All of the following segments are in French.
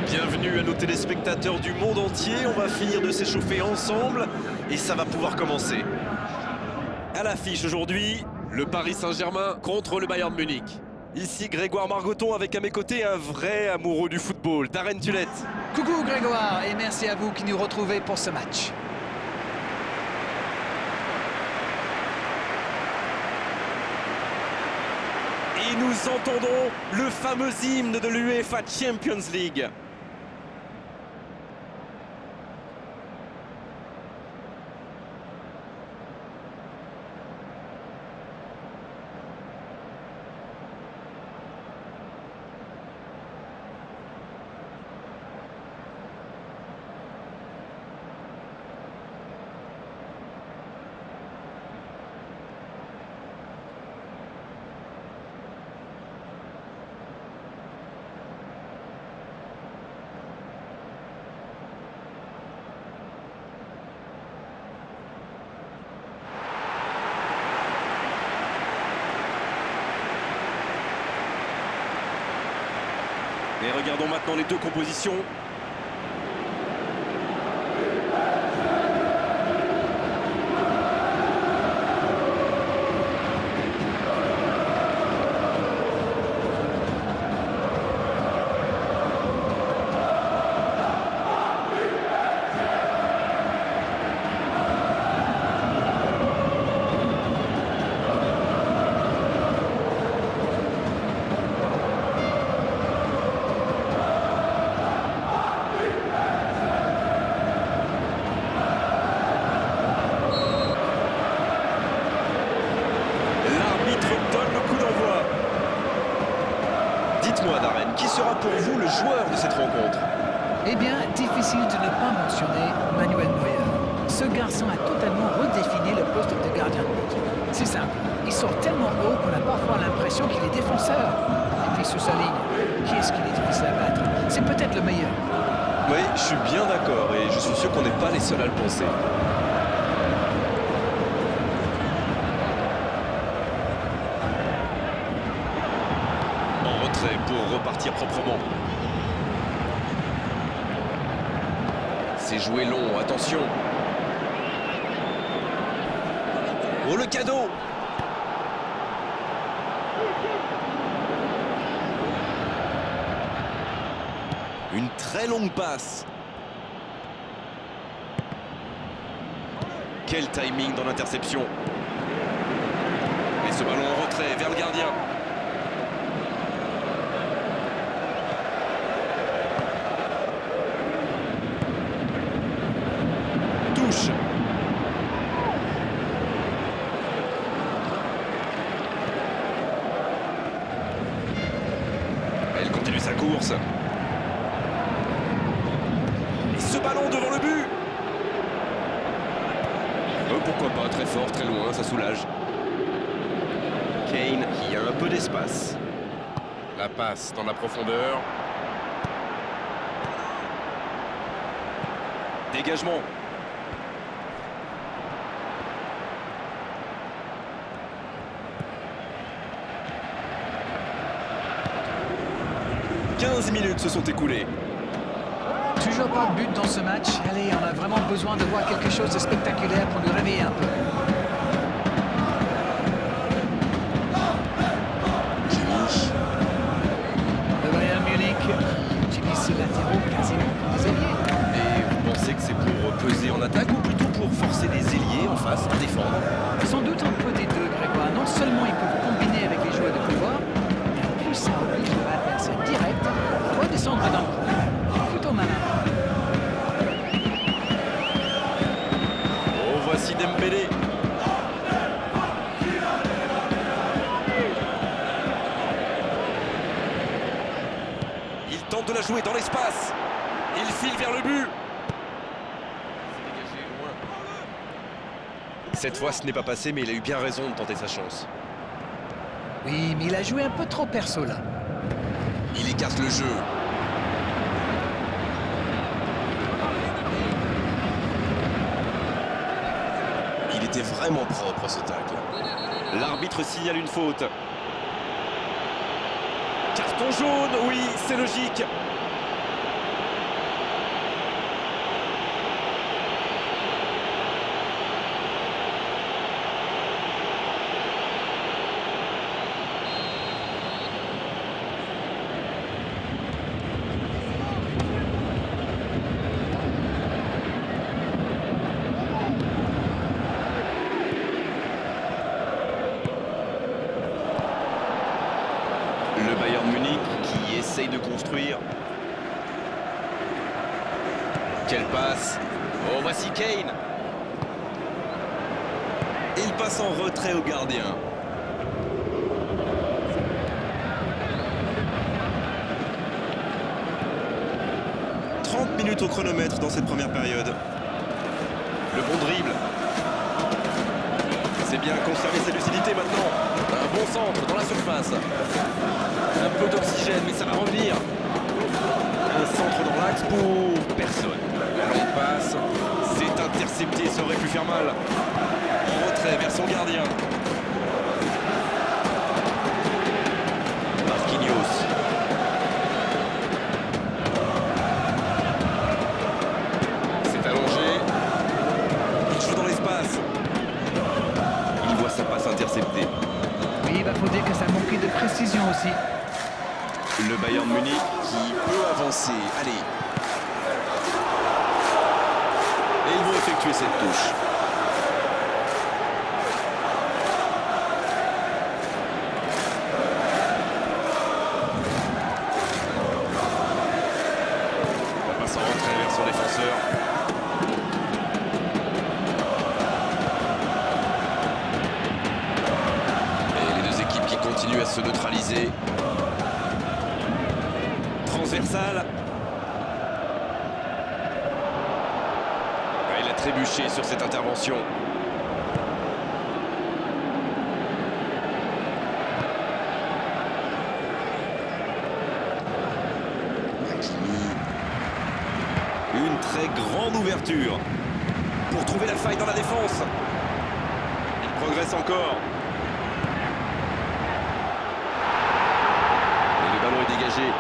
Bienvenue à nos téléspectateurs du monde entier. On va finir de s'échauffer ensemble et ça va pouvoir commencer. À l'affiche aujourd'hui, le Paris Saint-Germain contre le Bayern Munich. Ici Grégoire Margoton avec à mes côtés un vrai amoureux du football, Darren Tulette. Coucou Grégoire et merci à vous qui nous retrouvez pour ce match. Et nous entendons le fameux hymne de l'UEFA Champions League. Et regardons maintenant les deux compositions. Dites-moi Darren, qui sera pour vous le joueur de cette rencontre? Eh bien, difficile de ne pas mentionner Manuel Neuer. Ce garçon a totalement redéfini le poste de gardien de but. C'est simple, il sort tellement haut qu'on a parfois l'impression qu'il est défenseur. Et puis sous sa ligne, qui est-ce qu'il est difficile à battre? C'est peut-être le meilleur. Oui, je suis bien d'accord et je suis sûr qu'on n'est pas les seuls à le penser. Pour repartir proprement. C'est joué long, attention. Oh, le cadeau! Une très longue passe. Quel timing dans l'interception. Et ce ballon en retrait vers le gardien. Touche. Elle continue sa course. Et ce ballon devant le but. Pourquoi pas, très fort, très loin, ça soulage. Kane qui a un peu d'espace. La passe dans la profondeur. Dégagement. « 15 minutes se sont écoulées. » Toujours pas de but dans ce match. Allez, on a vraiment besoin de voir quelque chose de spectaculaire pour nous réveiller un peu. Le Bayern Munich utilise ses latéraux quasiment comme des ailiers. Et vous pensez que c'est pour peser en attaque ou plutôt pour forcer les ailiers en face à défendre? Sans doute un peu des deux, Grégoire. Non seulement ils peuvent combiner avec les joueurs de pouvoir, mais en plus ça oblige l'adversaire direct à redescendre dans le coup. Plutôt malin. Oh, voici Dembélé. Il tente de la jouer dans l'espace. Il file vers le but. Cette fois, ce n'est pas passé, mais il a eu bien raison de tenter sa chance. Oui, mais il a joué un peu trop perso là. Il écarte le jeu. Il était vraiment propre ce tacle. L'arbitre signale une faute. Carton jaune, oui, c'est logique. Quelle passe. Oh, voici Kane. Il passe en retrait au gardien. « 30 minutes au chronomètre dans cette première période. Le bon dribble. C'est bien conserver ses lucidités maintenant. Un bon centre dans la surface. Un peu d'oxygène, mais ça va revenir. Un centre dans l'axe pour personne. La longue passe. C'est intercepté, ça aurait pu faire mal. En retrait vers son gardien. Marquinhos. C'est allongé. Il joue dans l'espace. Il voit sa passe interceptée. Oui, il faut dire que ça manquait de précision aussi. Le Bayern Munich qui peut avancer. Allez. Et ils vont effectuer cette touche. La passe en retrait vers son défenseur. Et les deux équipes qui continuent à se neutraliser. Transversale. Il a trébuché sur cette intervention. Une très grande ouverture pour trouver la faille dans la défense. Il progresse encore. Et le ballon est dégagé.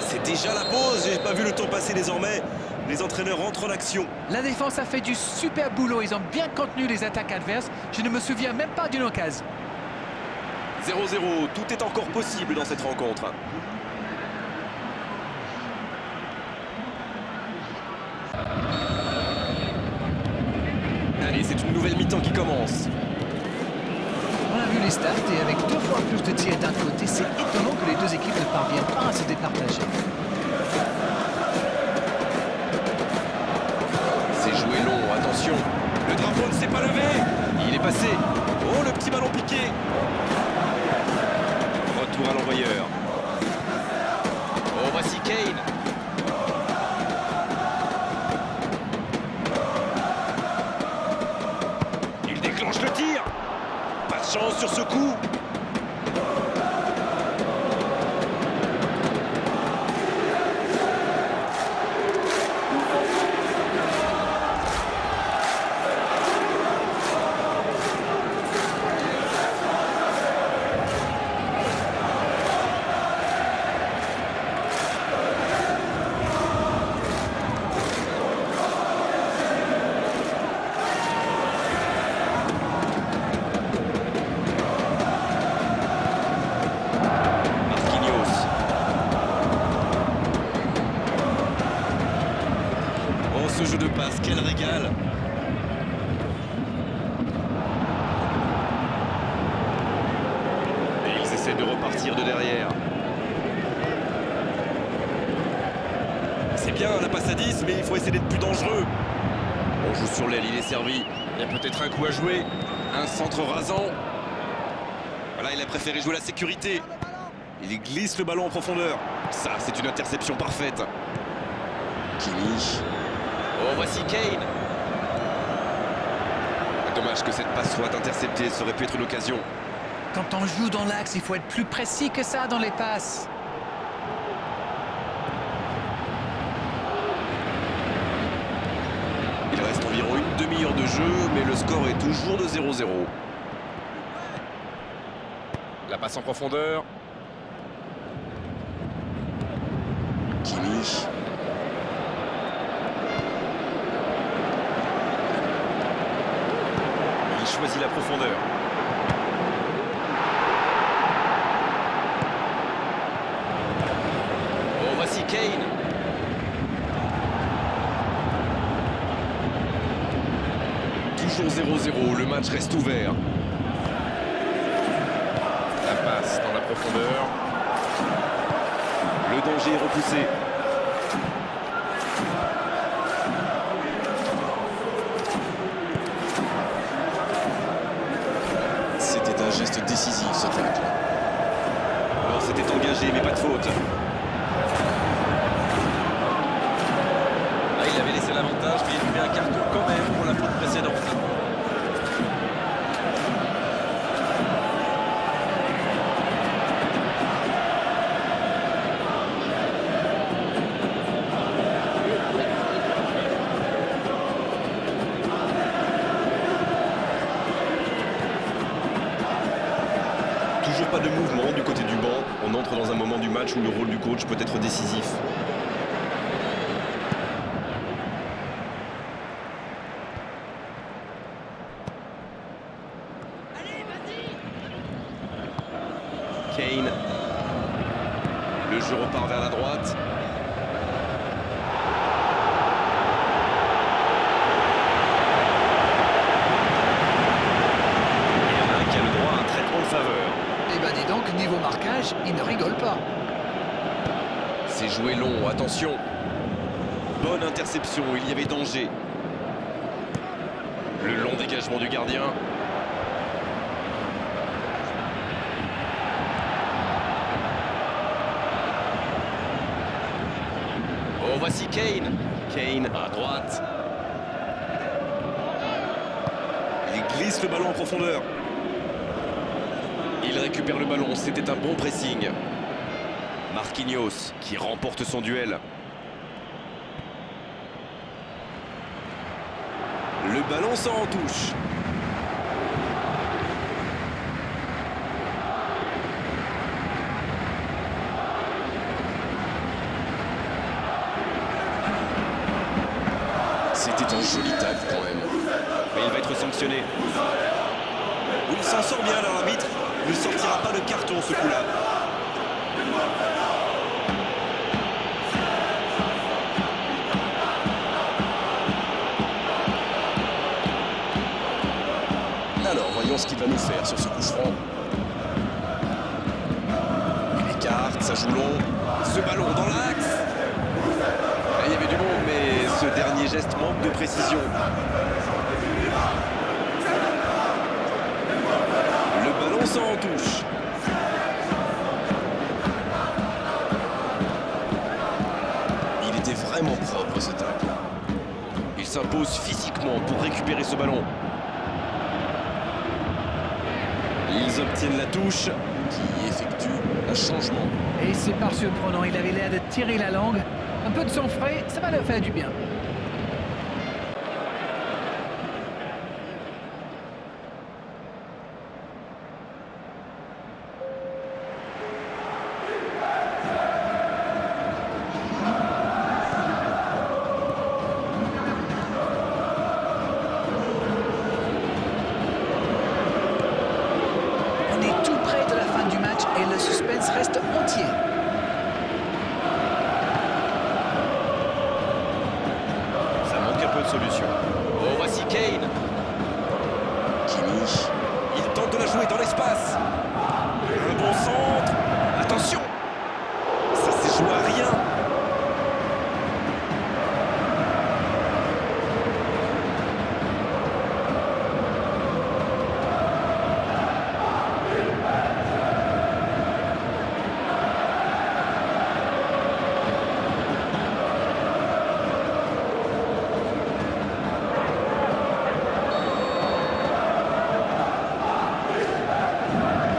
C'est déjà la pause, j'ai pas vu le temps passer désormais. Les entraîneurs rentrent en action. La défense a fait du super boulot. Ils ont bien contenu les attaques adverses. Je ne me souviens même pas d'une occasion. 0-0, tout est encore possible dans cette rencontre. Allez, c'est une nouvelle mi-temps qui commence. On a vu les stats et avec 2 fois plus de tirs d'un côté, c'est étonnant que les deux équipes ne parviennent pas à se départager. C'est joué long, attention. Le drapeau ne s'est pas levé. Il est passé. Oh, le petit ballon piqué. Retour à l'envoyeur. Oh, voici Kane. Il déclenche le tir. Pas de chance sur ce coup. Ce jeu de passe, quel régal! Et ils essaient de repartir de derrière. C'est bien la passe à 10, mais il faut essayer d'être plus dangereux. On joue sur l'aile, il est servi. Il y a peut-être un coup à jouer. Un centre rasant. Voilà, il a préféré jouer la sécurité. Il glisse le ballon en profondeur. Ça, c'est une interception parfaite. Kimi. Oh, voici Kane. Dommage que cette passe soit interceptée, ça aurait pu être une occasion. Quand on joue dans l'axe, il faut être plus précis que ça dans les passes. Il reste environ une demi-heure de jeu, mais le score est toujours de 0-0. La passe en profondeur. Kimi. Choisit la profondeur. Oh, voici Kane. Toujours 0-0, le match reste ouvert. profondeur. Le danger est repoussé. C'était un geste décisif, ce tacle. Alors c'était engagé, mais pas de faute. Ah, il avait laissé l'avantage, mais il lui met un carton quand même pour la faute précédente. Toujours pas de mouvement du côté du banc. On entre dans un moment du match où le rôle du coach peut être décisif. Kane. Le jeu repart vers la droite. Il y en a un qui a le droit à un traitement de faveur. Eh ben dis donc, niveau marquage, il ne rigole pas. C'est joué long, attention. Bonne interception, il y avait danger. Le long dégagement du gardien. Oh, voici Kane. Kane à droite. Il glisse le ballon en profondeur. Il récupère le ballon, c'était un bon pressing. Marquinhos qui remporte son duel. Le ballon sort en touche. C'était un joli tacle quand même. Mais il va être sanctionné. Il s'en sort bien alors l'arbitre. Il ne sortira pas de carton ce coup-là. Alors, voyons ce qu'il va nous faire sur ce coup franc. Il écarte, ça joue long. Ce ballon dans l'axe. Ah, il y avait du monde, mais ce dernier geste manque de précision. Le ballon sort en touche. Il était vraiment propre ce tacle. Il s'impose physiquement pour récupérer ce ballon. Ils obtiennent la touche. Qui effectue un changement. Et c'est pas surprenant, il avait l'air de tirer la langue. Un peu de sang frais, ça va leur faire du bien. On est tout près de la fin du match et le suspense reste entier. Ça manque un peu de solution. Oh, voici Kane. Kimi. Il tente de la jouer dans l'espace. Un bon centre. Attention. Ça s'est joué à rien.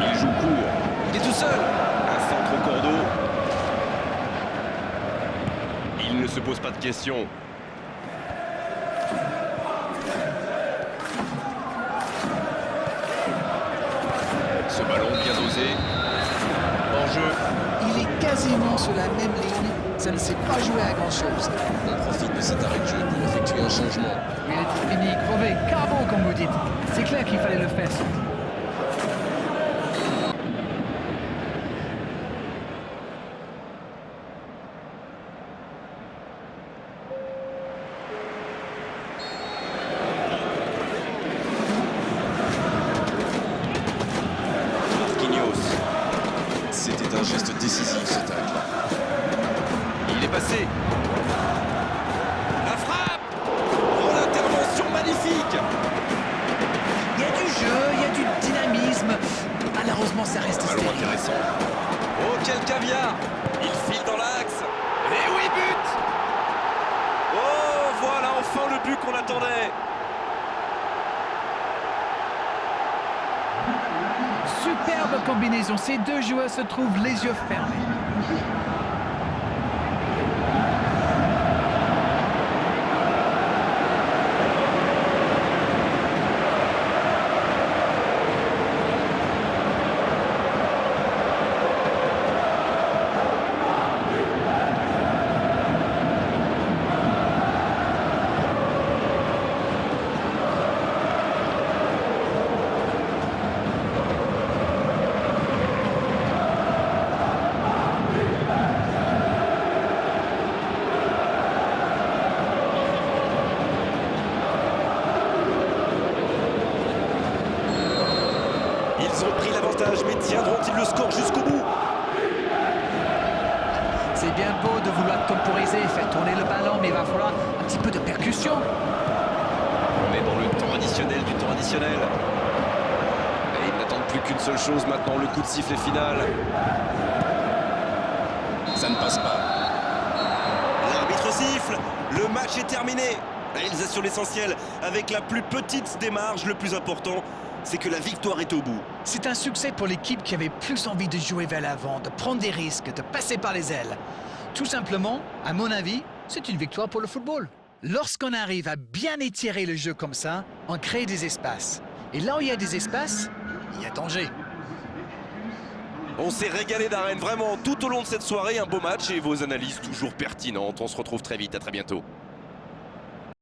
Il joue court. Il est tout seul. Un centre au cordeau. Il ne se pose pas de questions. Ce ballon bien dosé. Hors-jeu. Il est quasiment sur la même ligne, ça ne s'est pas joué à grand-chose. On profite de cet arrêt de jeu pour effectuer un changement. Il était fini, crevé, carbo comme vous dites. C'est clair qu'il fallait le faire. Marquinhos. jeu, il y a du dynamisme. Malheureusement, ça reste Ballon stérile. intéressant. Oh, quel caviar! Il file dans l'axe. Et oui, but! Oh, voilà enfin le but qu'on attendait. Superbe combinaison. Ces deux joueurs se trouvent les yeux fermés. Ils ont pris l'avantage, mais tiendront-ils le score jusqu'au bout? C'est bien beau de vouloir temporiser, faire tourner le ballon, mais il va falloir un petit peu de percussion. On est dans le temps additionnel du temps additionnel. Et ils n'attendent plus qu'une seule chose maintenant, le coup de sifflet final. Ça ne passe pas. L'arbitre siffle, le match est terminé. Ils assurent l'essentiel avec la plus petite des marges. Le plus important, c'est que la victoire est au bout. C'est un succès pour l'équipe qui avait plus envie de jouer vers l'avant, de prendre des risques, de passer par les ailes. Tout simplement, à mon avis, c'est une victoire pour le football. Lorsqu'on arrive à bien étirer le jeu comme ça, on crée des espaces. Et là où il y a des espaces, il y a danger. On s'est régalé d'arène vraiment tout au long de cette soirée. Un beau match et vos analyses toujours pertinentes. On se retrouve très vite, à très bientôt.